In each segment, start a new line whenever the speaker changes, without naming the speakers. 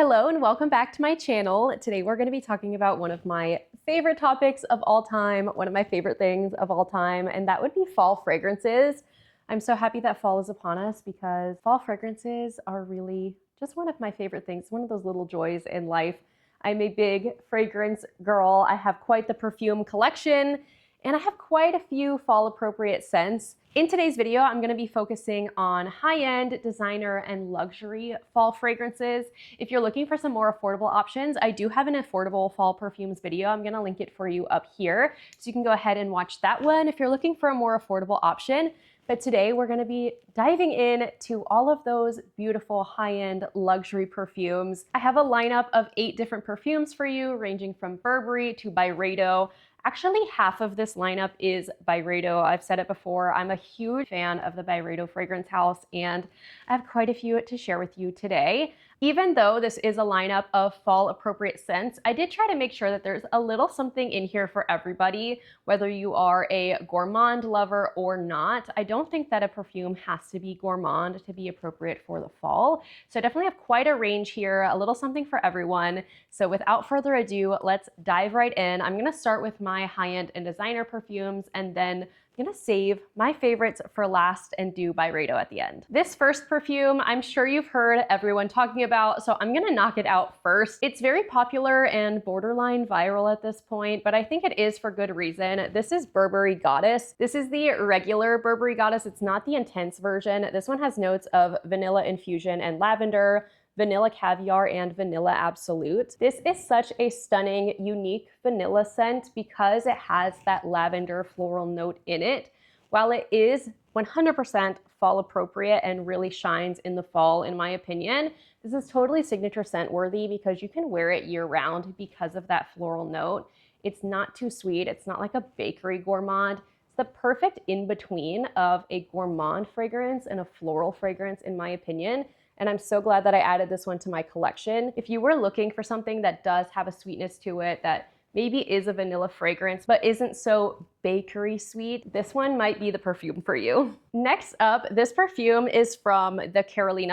Hello and welcome back to my channel. Today we're going to be talking about one of my favorite topics of all time, one of my favorite things of all time, and that would be fall fragrances. I'm so happy that fall is upon us because fall fragrances are really just one of my favorite things, one of those little joys in life. I'm a big fragrance girl. I have quite the perfume collection and I have quite a few fall appropriate scents. In today's video, I'm gonna be focusing on high-end, designer, and luxury fall fragrances. If you're looking for some more affordable options, I do have an affordable fall perfumes video. I'm gonna link it for you up here, so you can go ahead and watch that one if you're looking for a more affordable option. But today we're gonna be diving in to all of those beautiful high-end luxury perfumes. I have a lineup of 8 different perfumes for you, ranging from Burberry to Byredo. Actually, half of this lineup is Byredo. I've said it before, I'm a huge fan of the Byredo fragrance house, and I have quite a few to share with you today. Even though this is a lineup of fall appropriate scents, I did try to make sure that there's a little something in here for everybody, whether you are a gourmand lover or not. I don't think that a perfume has to be gourmand to be appropriate for the fall. So I definitely have quite a range here, a little something for everyone. So without further ado, let's dive right in. I'm gonna start with my high-end and designer perfumes, and then I'm gonna save my favorites for last and do Byredo at the end. This first perfume, I'm sure you've heard everyone talking about, so I'm gonna knock it out first. It's very popular and borderline viral at this point, but I think it is for good reason. This is Burberry Goddess. This is the regular Burberry Goddess. It's not the intense version. This one has notes of vanilla infusion and lavender, vanilla caviar, and vanilla absolute. This is such a stunning, unique vanilla scent because it has that lavender floral note in it. While it is 100% fall appropriate and really shines in the fall, in my opinion, this is totally signature scent worthy because you can wear it year round because of that floral note. It's not too sweet. It's not like a bakery gourmand. It's the perfect in-between of a gourmand fragrance and a floral fragrance, in my opinion. And I'm so glad that I added this one to my collection. If you were looking for something that does have a sweetness to it, that maybe is a vanilla fragrance, but isn't so bakery sweet, this one might be the perfume for you. Next up, this perfume is from the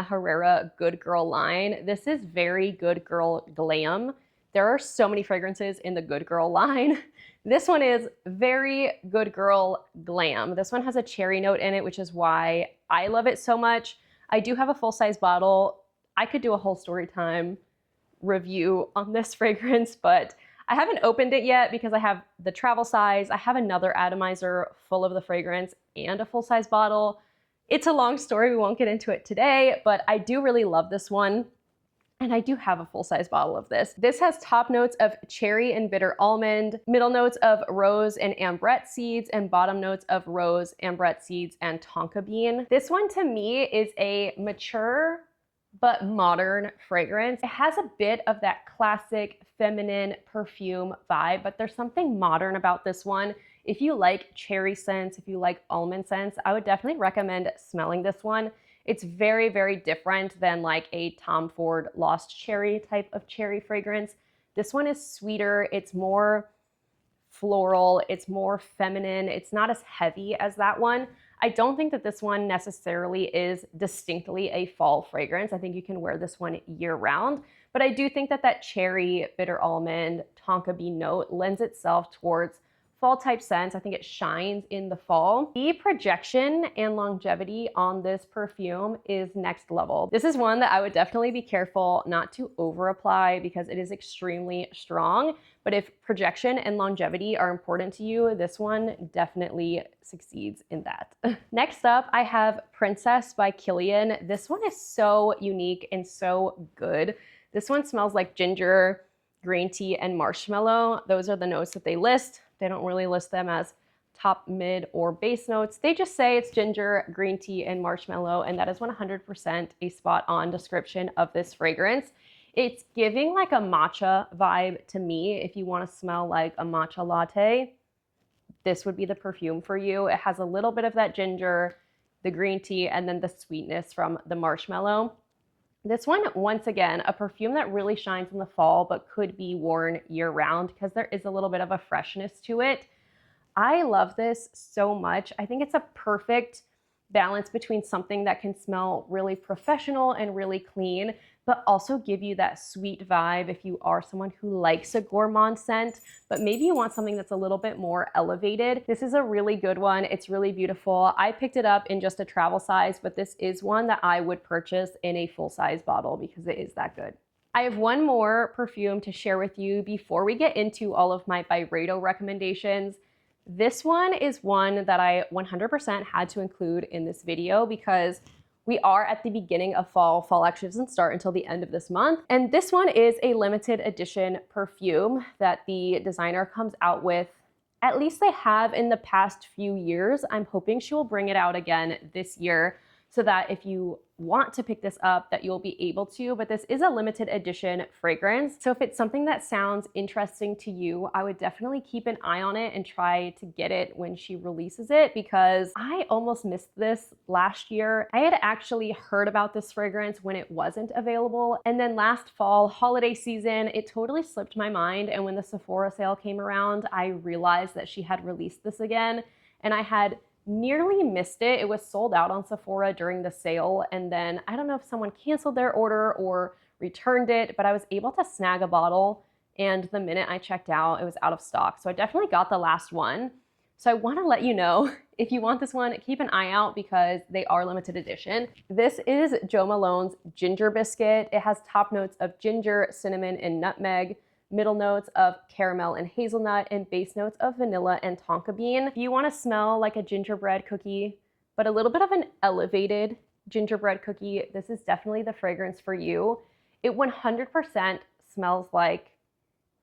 Herrera Good Girl line. This is very Good Girl Glam. There are so many fragrances in the Good Girl line. This one is very Good Girl Glam. This one has a cherry note in it, which is why I love it so much. I do have a full-size bottle. I could do a whole story time review on this fragrance, but I haven't opened it yet because I have the travel size. I have another atomizer full of the fragrance and a full-size bottle. It's a long story. We won't get into it today, but I do really love this one. And I do have a full-size bottle of this. This has top notes of cherry and bitter almond, middle notes of rose and ambrette seeds, and bottom notes of rose, ambrette seeds, and tonka bean. This one to me is a mature but modern fragrance. It has a bit of that classic feminine perfume vibe, but there's something modern about this one. If you like cherry scents, if you like almond scents, I would definitely recommend smelling this one. It's very, very different than like a Tom Ford Lost Cherry type of cherry fragrance. This one is sweeter, it's more floral, it's more feminine, it's not as heavy as that one. I don't think that this one necessarily is distinctly a fall fragrance. I think you can wear this one year round, but I do think that that cherry, bitter almond, tonka bean note lends itself towards fall type scents. I think it shines in the fall. The projection and longevity on this perfume is next level. This is one that I would definitely be careful not to over apply because it is extremely strong. But if projection and longevity are important to you, this one definitely succeeds in that. Next up, I have Princess by Kilian. This one is so unique and so good. This one smells like ginger, green tea, and marshmallow. Those are the notes that they list. They don't really list them as top, mid, or base notes. They just say it's ginger, green tea, and marshmallow, and that is 100% a spot-on description of this fragrance. It's giving like a matcha vibe to me. If you want to smell like a matcha latte, this would be the perfume for you. It has a little bit of that ginger, the green tea, and then the sweetness from the marshmallow. This one, once again, a perfume that really shines in the fall but could be worn year-round because there is a little bit of a freshness to it. I love this so much. I think it's a perfect balance between something that can smell really professional and really clean, but also give you that sweet vibe if you are someone who likes a gourmand scent, but maybe you want something that's a little bit more elevated. This is a really good one. It's really beautiful. I picked it up in just a travel size, but this is one that I would purchase in a full-size bottle because it is that good. I have one more perfume to share with you before we get into all of my Byredo recommendations. This one is one that I 100% had to include in this video because we are at the beginning of fall. Fall actually doesn't start until the end of this month. And this one is a limited edition perfume that the designer comes out with. At least they have in the past few years. I'm hoping she will bring it out again this year so that if you want to pick this up that you'll be able to, but this is a limited edition fragrance. So if it's something that sounds interesting to you, I would definitely keep an eye on it and try to get it when she releases it because I almost missed this last year. I had actually heard about this fragrance when it wasn't available. And then last fall, holiday season, it totally slipped my mind. And when the Sephora sale came around, I realized that she had released this again and I had nearly missed it. It was sold out on Sephora during the sale. And then I don't know if someone canceled their order or returned it, but I was able to snag a bottle. And the minute I checked out, it was out of stock. So I definitely got the last one. So I want to let you know, if you want this one, keep an eye out because they are limited edition. This is Jo Malone's Ginger Biscuit. It has top notes of ginger, cinnamon, and nutmeg, middle notes of caramel and hazelnut, and base notes of vanilla and tonka bean. If you want to smell like a gingerbread cookie, but a little bit of an elevated gingerbread cookie, this is definitely the fragrance for you. It 100% smells like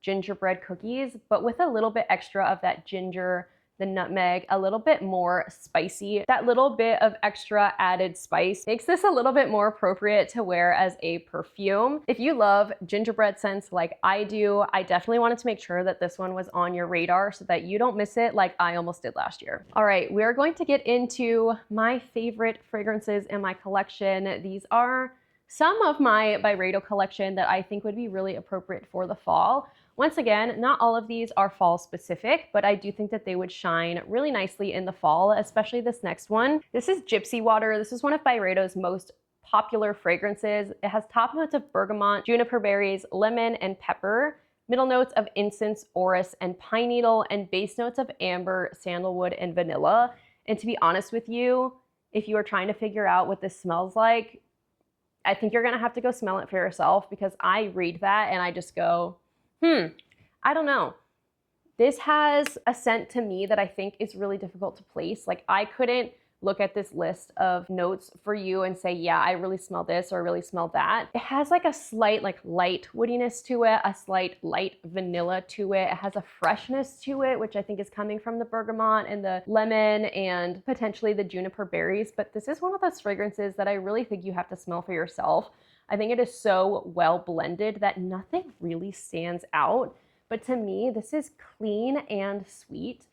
gingerbread cookies, but with a little bit extra of that ginger, the nutmeg, a little bit more spicy. That little bit of extra added spice makes this a little bit more appropriate to wear as a perfume. If you love gingerbread scents like I do, I definitely wanted to make sure that this one was on your radar so that you don't miss it like I almost did last year. All right, we're going to get into my favorite fragrances in my collection. These are some of my Byredo collection that I think would be really appropriate for the fall. Once again, not all of these are fall specific, but I do think that they would shine really nicely in the fall, especially this next one. This is Gypsy Water. This is one of Byredo's most popular fragrances. It has top notes of bergamot, juniper berries, lemon, and pepper, middle notes of incense, orris, and pine needle, and base notes of amber, sandalwood, and vanilla. And to be honest with you, if you are trying to figure out what this smells like, I think you're gonna have to go smell it for yourself because I read that and I just go, I don't know. This has a scent to me that I think is really difficult to place. Like I couldn't look at this list of notes for you and say, yeah, I really smell this or I really smell that. It has like a slight like light woodiness to it, a slight light vanilla to it. It has a freshness to it, which I think is coming from the bergamot and the lemon and potentially the juniper berries. But this is one of those fragrances that I really think you have to smell for yourself. I think it is so well blended that nothing really stands out. But to me, this is clean and sweet.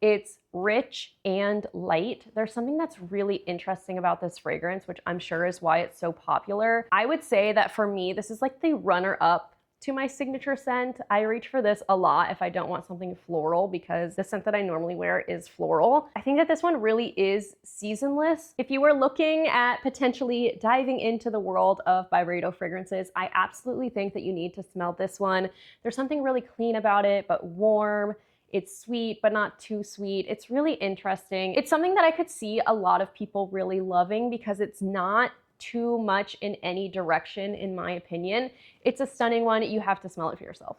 It's rich and light. There's something that's really interesting about this fragrance, which I'm sure is why it's so popular. I would say that for me, this is like the runner-up to my signature scent. I reach for this a lot if I don't want something floral because the scent that I normally wear is floral. I think that this one really is seasonless. If you were looking at potentially diving into the world of Byredo fragrances, I absolutely think that you need to smell this one. There's something really clean about it, but warm. It's sweet, but not too sweet. It's really interesting. It's something that I could see a lot of people really loving because it's not too much in any direction, in my opinion. It's a stunning one. You have to smell it for yourself.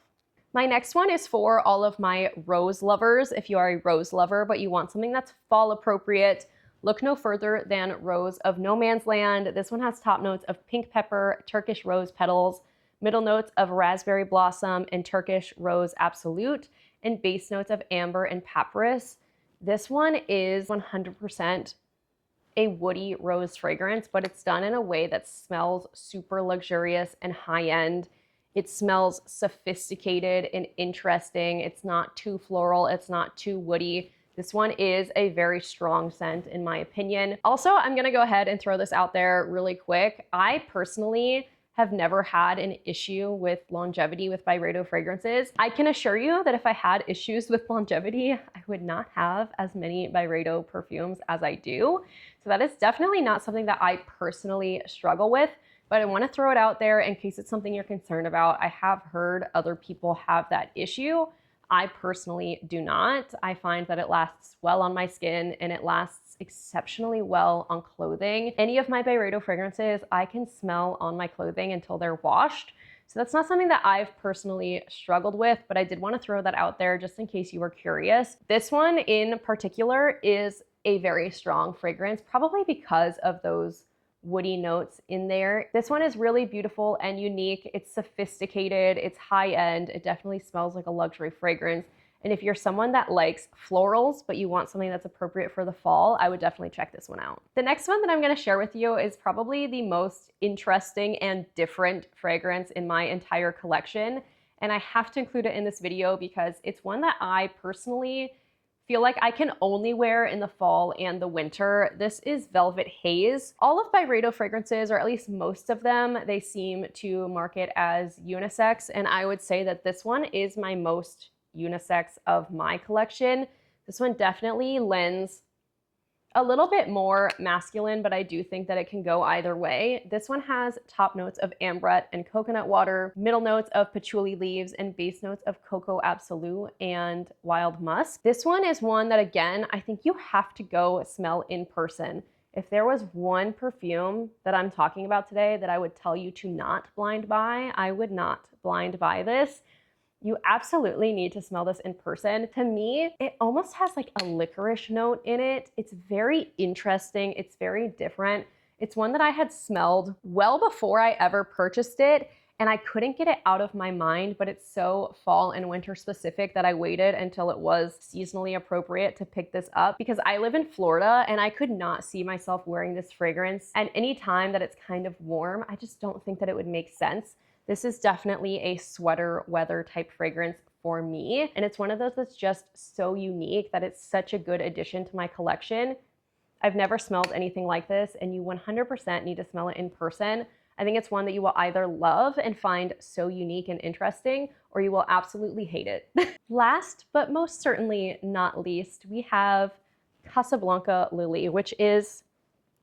My next one is for all of my rose lovers. If you are a rose lover, but you want something that's fall appropriate, look no further than Rose of No Man's Land. This one has top notes of pink pepper, Turkish rose petals, middle notes of raspberry blossom and Turkish rose absolute, and base notes of amber and papyrus. This one is 100% a woody rose fragrance, but it's done in a way that smells super luxurious and high-end. It smells sophisticated and interesting. It's not too floral. It's not too woody. This one is a very strong scent in my opinion. Also, I'm gonna go ahead and throw this out there really quick. I personally have never had an issue with longevity with Byredo fragrances. I can assure you that if I had issues with longevity, I would not have as many Byredo perfumes as I do. So that is definitely not something that I personally struggle with, but I want to throw it out there in case it's something you're concerned about. I have heard other people have that issue. I personally do not. I find that it lasts well on my skin and it lasts exceptionally well on clothing. Any of my Byredo fragrances I can smell on my clothing until they're washed. So that's not something that I've personally struggled with, but I did want to throw that out there just in case you were curious. This one in particular is a very strong fragrance, probably because of those woody notes in there. This one is really beautiful and unique. It's sophisticated, it's high end. It definitely smells like a luxury fragrance. And if you're someone that likes florals, but you want something that's appropriate for the fall, I would definitely check this one out. The next one that I'm gonna share with you is probably the most interesting and different fragrance in my entire collection. And I have to include it in this video because it's one that I personally feel like I can only wear in the fall and the winter. This is Velvet Haze. All of Byredo fragrances, or at least most of them, they seem to market as unisex, and I would say that this one is my most unisex of my collection. This one definitely lends a little bit more masculine, but I do think that it can go either way. This one has top notes of ambrette and coconut water, middle notes of patchouli leaves, and base notes of cocoa absolute and wild musk. This one is one that, again, I think you have to go smell in person. If there was one perfume that I'm talking about today that I would tell you to not blind buy, I would not blind buy this. You absolutely need to smell this in person. To me, it almost has like a licorice note in it. It's very interesting. It's very different. It's one that I had smelled well before I ever purchased it, and I couldn't get it out of my mind, but it's so fall and winter specific that I waited until it was seasonally appropriate to pick this up, because I live in Florida and I could not see myself wearing this fragrance at any time that it's kind of warm. I just don't think that it would make sense. This is definitely a sweater weather type fragrance for me. And it's one of those that's just so unique that it's such a good addition to my collection. I've never smelled anything like this, and you 100% need to smell it in person. I think it's one that you will either love and find so unique and interesting, or you will absolutely hate it. Last, but most certainly not least, we have Casablanca Lily, which is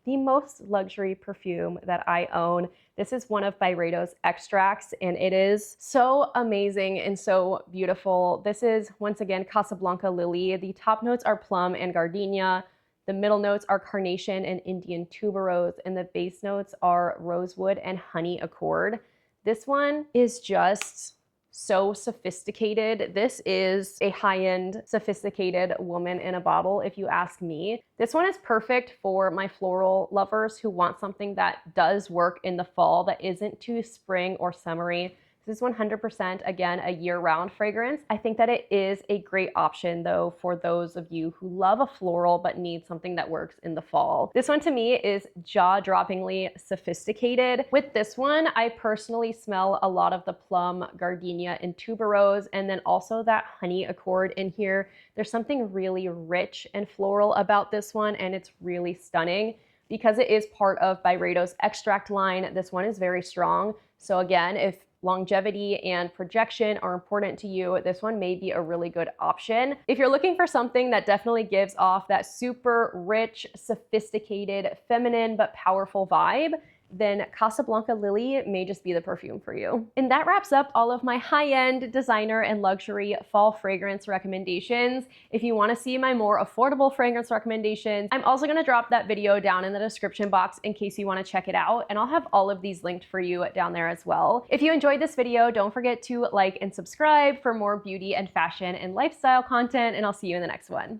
the most luxury perfume that I own. This is one of Byredo's extracts, and it is so amazing and so beautiful. This is, once again, Casablanca Lily. The top notes are plum and gardenia. The middle notes are carnation and Indian tuberose, and the base notes are rosewood and honey accord. This one is just so sophisticated. This is a high-end, sophisticated woman in a bottle, if you ask me. This one is perfect for my floral lovers who want something that does work in the fall, that isn't too spring or summery. This is 100%, again, a year-round fragrance. I think that it is a great option, though, for those of you who love a floral but need something that works in the fall. This one, to me, is jaw-droppingly sophisticated. With this one, I personally smell a lot of the plum, gardenia, and tuberose, and then also that honey accord in here. There's something really rich and floral about this one, and it's really stunning. Because it is part of Byredo's extract line, this one is very strong. So again, if longevity and projection are important to you, this one may be a really good option. If you're looking for something that definitely gives off that super rich, sophisticated, feminine, but powerful vibe, then Casablanca Lily may just be the perfume for you. And that wraps up all of my high-end designer and luxury fall fragrance recommendations. If you want to see my more affordable fragrance recommendations, I'm also going to drop that video down in the description box in case you want to check it out, and I'll have all of these linked for you down there as well. If you enjoyed this video, don't forget to like and subscribe for more beauty and fashion and lifestyle content, and I'll see you in the next one.